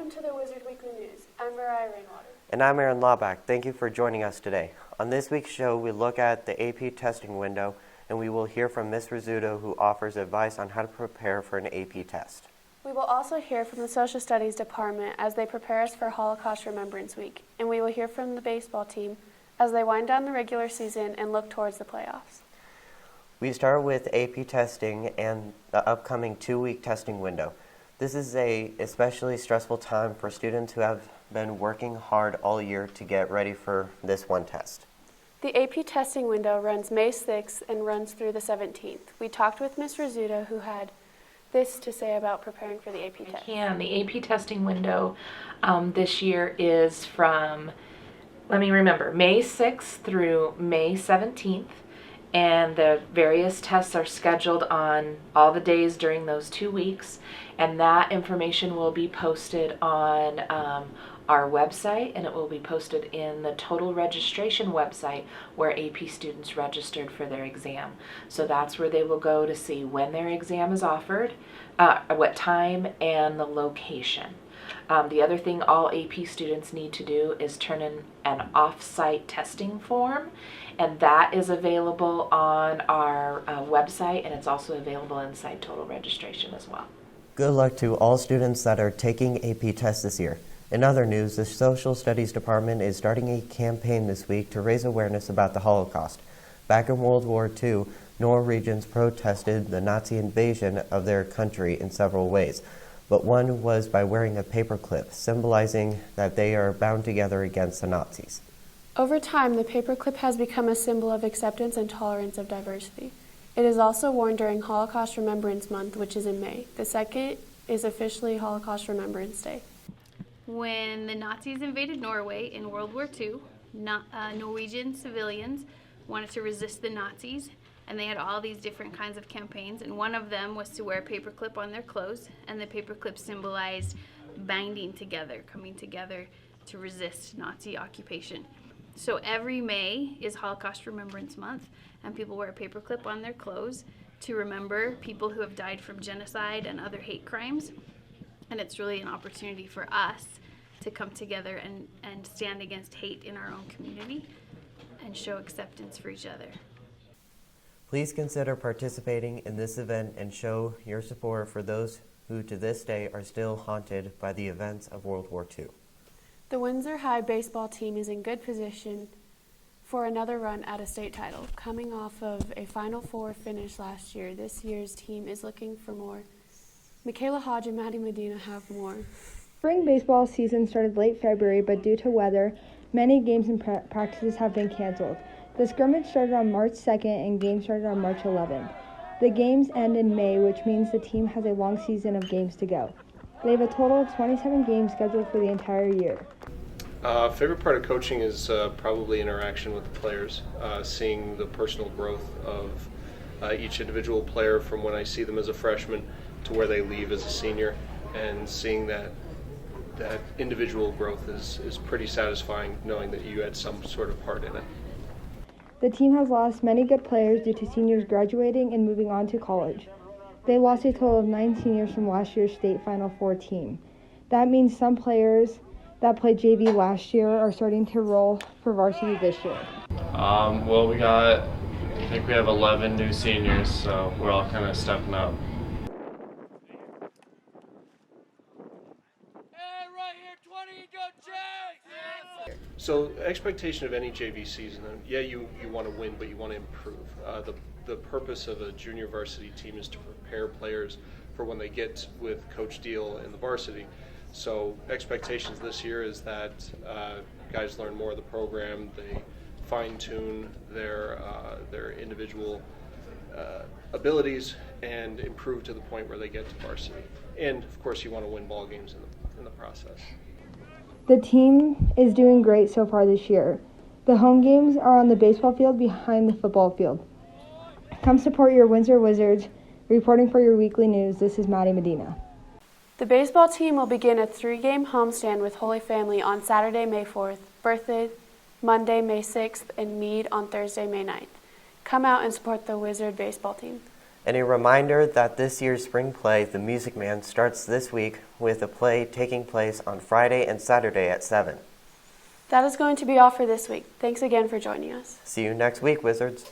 Welcome to the Wizard Weekly News. I'm Mariah Rainwater. And I'm Aaron Laubach. Thank you for joining us today. On this week's show, we look at the AP testing window, and we will hear from Ms. Rizzuto, who offers advice on how to prepare for an AP test. We will also hear from the Social Studies Department as they prepare us for Holocaust Remembrance Week, and we will hear from the baseball team as they wind down the regular season and look towards the playoffs. We start with AP testing and the upcoming 2-week testing window. This is an especially stressful time for students who have been working hard all year to get ready for this one test. The AP testing window runs May 6th and runs through the 17th. We talked with Ms. Rizzuto, who had this to say about preparing for the AP test. The AP testing window this year is from, May 6th through May 17th. And the various tests are scheduled on all the days during those 2 weeks, and that information will be posted on our website, and it will be posted in the total registration website where AP students registered for their exam. So that's where they will go to see when their exam is offered, what time, and the location. The other thing all AP students need to do is turn in an off-site testing form, and that is available on our website, and it's also available inside total registration as well. Good luck to all students that are taking AP tests this year. In other news, the Social Studies Department is starting a campaign this week to raise awareness about the Holocaust. Back in World War II, Norwegians protested the Nazi invasion of their country in several ways, but one was by wearing a paperclip, symbolizing that they are bound together against the Nazis. Over time, the paperclip has become a symbol of acceptance and tolerance of diversity. It is also worn during Holocaust Remembrance Month, which is in May. The second is officially Holocaust Remembrance Day. When the Nazis invaded Norway in World War II, Norwegian civilians wanted to resist the Nazis, and they had all these different kinds of campaigns, and one of them was to wear a paperclip on their clothes, and the paperclip symbolized binding together, coming together to resist Nazi occupation. So every May is Holocaust Remembrance Month, and people wear a paperclip on their clothes to remember people who have died from genocide and other hate crimes. And it's really an opportunity for us to come together and stand against hate in our own community and show acceptance for each other. Please consider participating in this event and show your support for those who to this day are still haunted by the events of World War II. The Windsor High baseball team is in good position for another run at a state title. Coming off of a Final Four finish last year, this year's team is looking for more. Michaela Hodge and Maddie Medina have more. Spring baseball season started late February, but due to weather, many games and practices have been canceled. The scrimmage started on March 2nd and games started on March 11th. The games end in May, which means the team has a long season of games to go. They have a total of 27 games scheduled for the entire year. Favorite part of coaching is probably interaction with the players, seeing the personal growth of each individual player from when I see them as a freshman to where they leave as a senior, and seeing that individual growth is pretty satisfying, knowing that you had some sort of part in it. The team has lost many good players due to seniors graduating and moving on to college. They lost a total of 9 seniors from last year's state Final Four team. That means some players that played JV last year are starting to roll for varsity this year. I think we have 11 new seniors, so we're all kind of stepping up. So expectation of any JV season, you want to win, but you want to improve. The purpose of a junior varsity team is to prepare players for when they get with Coach Deal in the varsity. So expectations this year is that guys learn more of the program, they fine-tune their individual abilities and improve to the point where they get to varsity. And of course you want to win ball games in the process. The team is doing great so far this year. The home games are on the baseball field behind the football field. Come support your Windsor Wizards. Reporting for your weekly news, this is Maddie Medina. The baseball team will begin a 3-game homestand with Holy Family on Saturday, May 4th, Berthoud Monday, May 6th, and Meade on Thursday, May 9th. Come out and support the Wizard baseball team. And a reminder that this year's spring play, The Music Man, starts this week with a play taking place on Friday and Saturday at 7. That is going to be all for this week. Thanks again for joining us. See you next week, Wizards.